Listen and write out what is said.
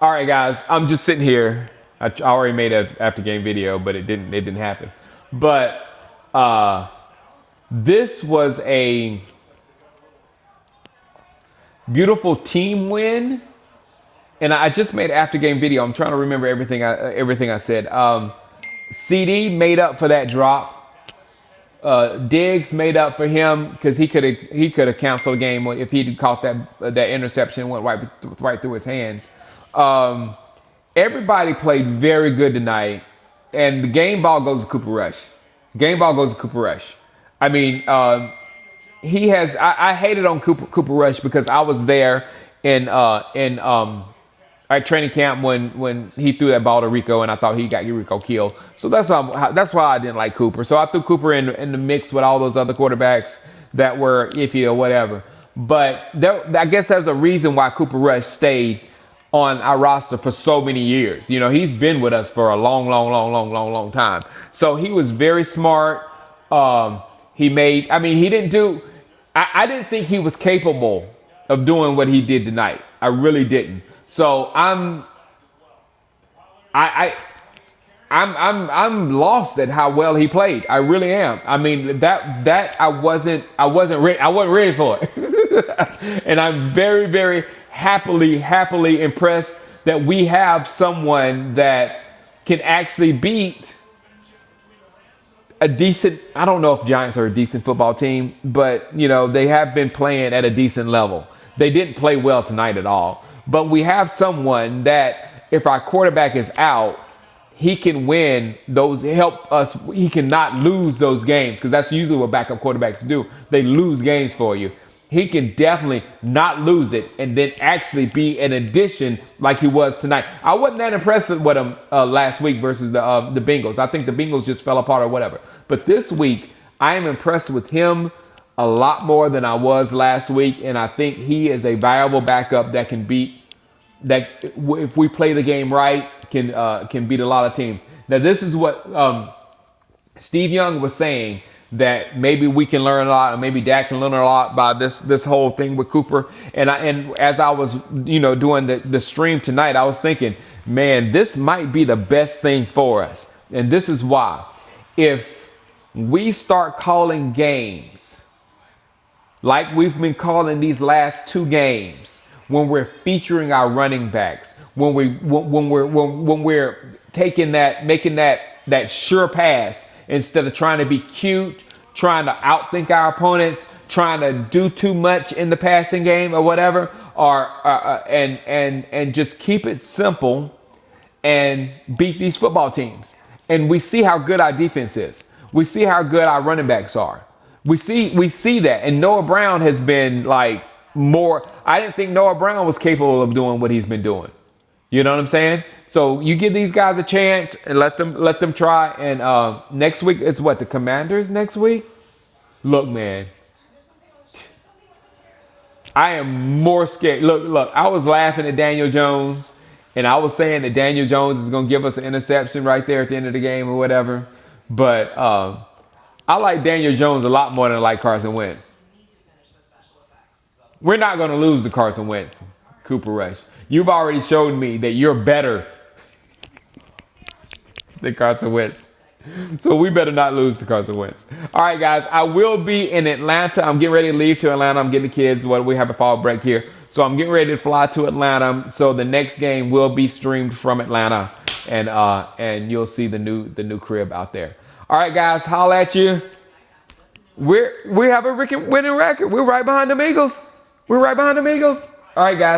All right, guys. I'm just sitting here. I already made a after game video, but it didn't happen. But this was a beautiful team win, and I just made an after game video. I'm trying to remember everything I said. CD made up for that drop. Diggs made up for him because he could have canceled the game if he'd caught that interception and went right through his hands. Everybody played very good tonight, and the game ball goes to Cooper Rush. Game ball goes to Cooper Rush. I mean, he has. I hated on Cooper Rush because I was there in at training camp when he threw that ball to Rico, and I thought he got Rico killed. So that's why I didn't like Cooper. So I threw Cooper in the mix with all those other quarterbacks that were iffy or whatever. But I guess there's a reason why Cooper Rush stayed on our roster for so many years. You know, he's been with us for a long time. So he was very smart. He didn't do. I didn't think he was capable of doing what he did tonight. I really didn't. So I'm lost at how well he played. I really am. I mean that I wasn't ready for it. And I'm very happily impressed that we have someone that can actually beat a decent, I don't know if Giants are a decent football team, but you know, they have been playing at a decent level. They didn't play well tonight at all. But we have someone that if our quarterback is out, he can win those, help us. He cannot lose those games because that's usually what backup quarterbacks do. They lose games for you. He can definitely not lose it and then actually be an addition like he was tonight. I wasn't that impressed with him last week versus the Bengals. I think the Bengals just fell apart or whatever. But this week, I am impressed with him a lot more than I was last week. And I think he is a viable backup that can beat, that if we play the game right, can beat a lot of teams. Now, this is what Steve Young was saying, that maybe we can learn a lot, or maybe Dak can learn a lot by this whole thing with Cooper. And as I was, doing the stream tonight, I was thinking, man, this might be the best thing for us. And this is why. If we start calling games like we've been calling these last two games, when we're featuring our running backs, when we're taking that, making that sure pass, instead of trying to be cute, trying to outthink our opponents, trying to do too much in the passing game or whatever, and just keep it simple and beat these football teams. And we see how good our defense is. We see how good our running backs are. We see that. And Noah Brown has been like more. I didn't think Noah Brown was capable of doing what he's been doing. You know what I'm saying? So you give these guys a chance and let them try. And next week is what, the Commanders next week? Look, man, I am more scared. Look, I was laughing at Daniel Jones, and I was saying that Daniel Jones is going to give us an interception right there at the end of the game or whatever. But I like Daniel Jones a lot more than I like Carson Wentz. We're not going to lose to Carson Wentz, Cooper Rush. You've already showed me that you're better than Carson Wentz. So we better not lose to Carson Wentz. All right, guys, I will be in Atlanta. I'm getting ready to leave to Atlanta. I'm getting the kids. We have a fall break here. So I'm getting ready to fly to Atlanta. So the next game will be streamed from Atlanta. And you'll see the new crib out there. All right, guys, holla at you. We have a winning record. We're right behind the Eagles. All right, guys.